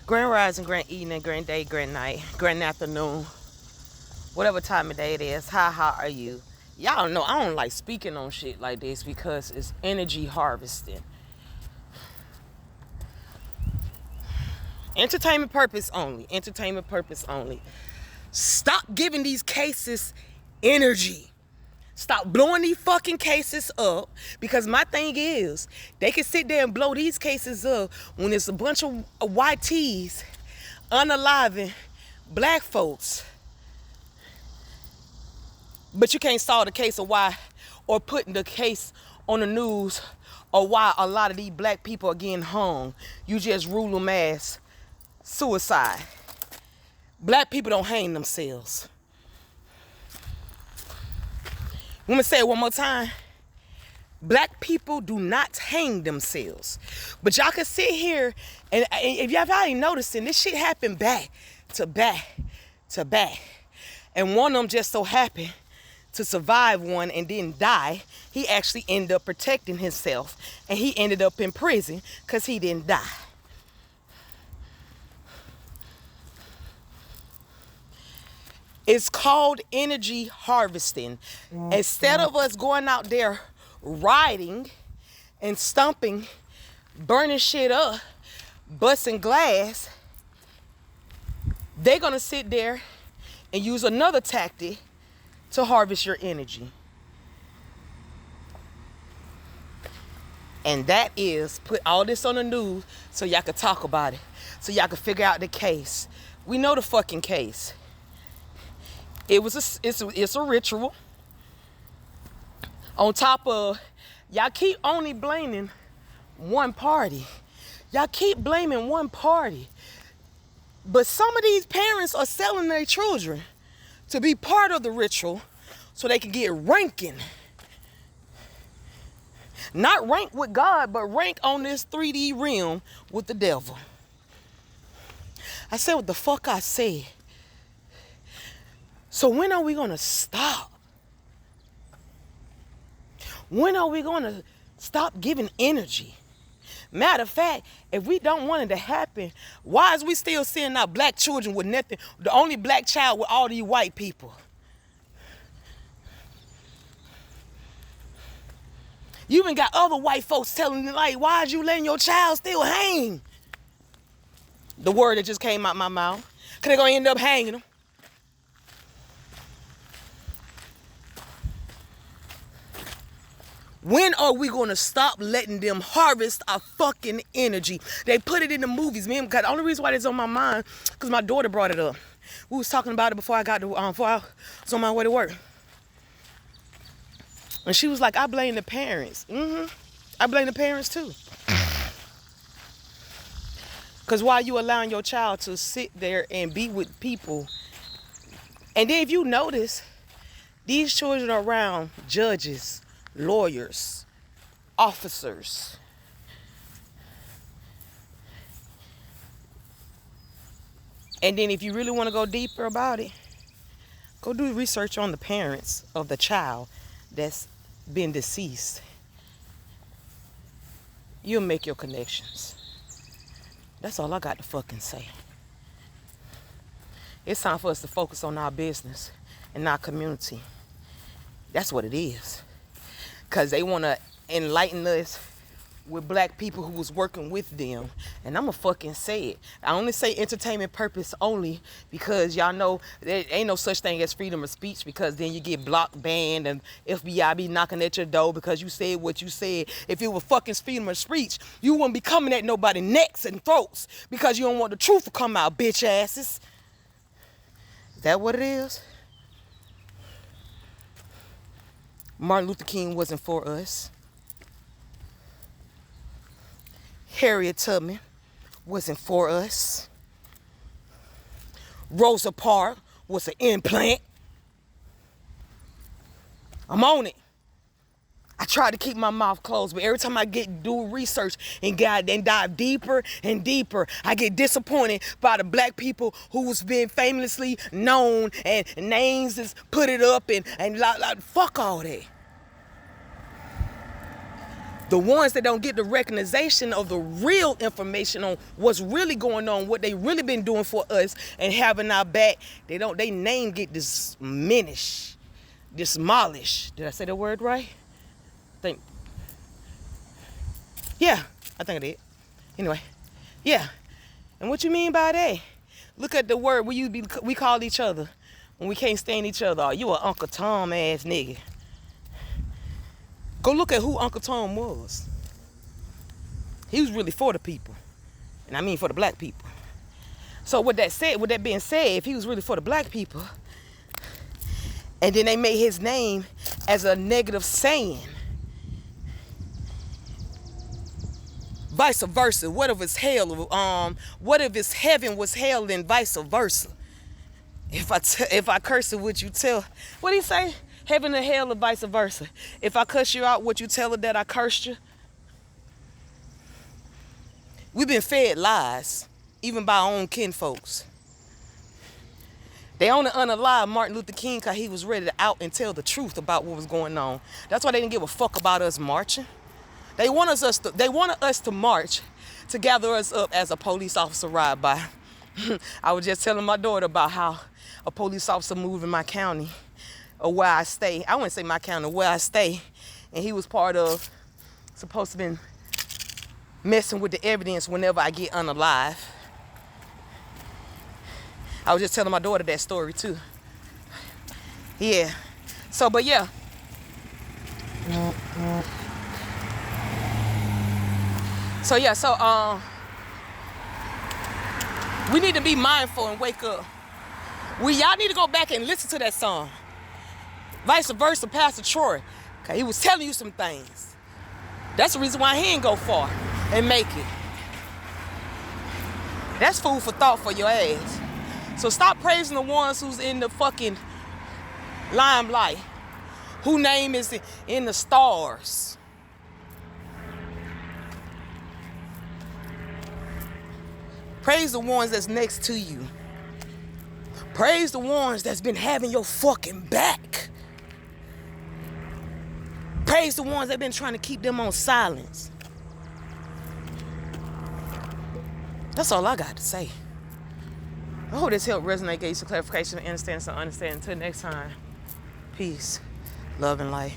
Grand rising, grand evening, grand day, grand night, grand afternoon, whatever time of day it is. How are you? Y'all know I don't like speaking on shit like this because it's energy harvesting. Entertainment purpose only. Entertainment purpose only. Stop giving these cases energy. Stop blowing these fucking cases up, because my thing is, they can sit there and blow these cases up when it's a bunch of YTs unaliving black folks. But you can't solve the case of why, or putting the case on the news, or why a lot of these black people are getting hung. You just rule them as suicide. Black people don't hang themselves. Let me say it one more time. Black people do not hang themselves. But y'all can sit here, and if y'all ain't noticing, this shit happened back to back to back. And one of them just so happened to survive one and didn't die. He actually ended up protecting himself, and he ended up in prison because he didn't die. It's called energy harvesting. Instead of us going out there rioting and stomping, burning shit up, busting glass, they're gonna sit there and use another tactic to harvest your energy. And that is put all this on the news so y'all can talk about it, so y'all can figure out the case. We know the fucking case. It's a ritual. On top of, y'all keep only blaming one party. Y'all keep blaming one party. But some of these parents are selling their children to be part of the ritual so they can get ranking. Not rank with God, but rank on this 3D realm with the devil. I said what the fuck I said. So when are we going to stop? When are we going to stop giving energy? Matter of fact, if we don't want it to happen, why is we still seeing our black children with nothing? The only black child with all these white people. You even got other white folks telling them, like, why is you letting your child still hang? The word that just came out my mouth. Because they're going to end up hanging them. When are we going to stop letting them harvest our fucking energy? They put it in the movies, man. The only reason why it's on my mind, because my daughter brought it up. We was talking about it before I was on my way to work. And she was like, I blame the parents. I blame the parents too. Because while you allowing your child to sit there and be with people, and then if you notice, these children are around judges, lawyers, officers. And then if you really want to go deeper about it, go do research on the parents of the child that's been deceased. You'll make your connections. That's all I got to fucking say. It's time for us to focus on our business and our community. That's what it is. Because they want to enlighten us with black people who was working with them. And I'm going to fucking say it. I only say entertainment purpose only because y'all know there ain't no such thing as freedom of speech, because then you get blocked, banned, and FBI be knocking at your door because you said what you said. If it was fucking freedom of speech, you wouldn't be coming at nobody's necks and throats because you don't want the truth to come out, bitch asses. Is that what it is? Martin Luther King wasn't for us. Harriet Tubman wasn't for us. Rosa Parks was an implant. I'm on it. I try to keep my mouth closed, but every time I do research and dive deeper and deeper, I get disappointed by the black people who's been famously known and names is put it up and fuck all that. The ones that don't get the recognition of the real information on what's really going on, what they really been doing for us and having our back, they name get demolished. Did I say the word right? Yeah, I think I did. Anyway, yeah. And what you mean by that? Look at the word we call each other when we can't stand each other. Oh, you a Uncle Tom ass nigga. Go look at who Uncle Tom was. He was really for the people. And I mean for the black people. So with that being said, if he was really for the black people, and then they made his name as a negative saying, vice versa. What if it's hell? What if it's heaven was hell and vice versa? If I curse it, would you tell? What do you say? Heaven and hell or vice versa? If I cuss you out, would you tell her that I cursed you? We've been fed lies, even by our own kinfolks. They only unalive Martin Luther King because he was ready to out and tell the truth about what was going on. That's why they didn't give a fuck about us marching. They wanted us to march to gather us up as a police officer ride by. I was just telling my daughter about how a police officer moved in my county, or where I stay. I wouldn't say my county, where I stay. And he was supposed to been messing with the evidence whenever I get unalive. I was just telling my daughter that story too. Yeah. So, but yeah. So yeah, we need to be mindful and wake up. Y'all need to go back and listen to that song. Vice versa, Pastor Troy. Cause he was telling you some things. That's the reason why he ain't go far and make it. That's food for thought for your ass. So stop praising the ones who's in the fucking limelight. Whose name is in the stars. Praise the ones that's next to you. Praise the ones that's been having your fucking back. Praise the ones that been trying to keep them on silence. That's all I got to say. I hope this helped resonate, gave you some clarification, understanding. Until next time, peace, love, and light.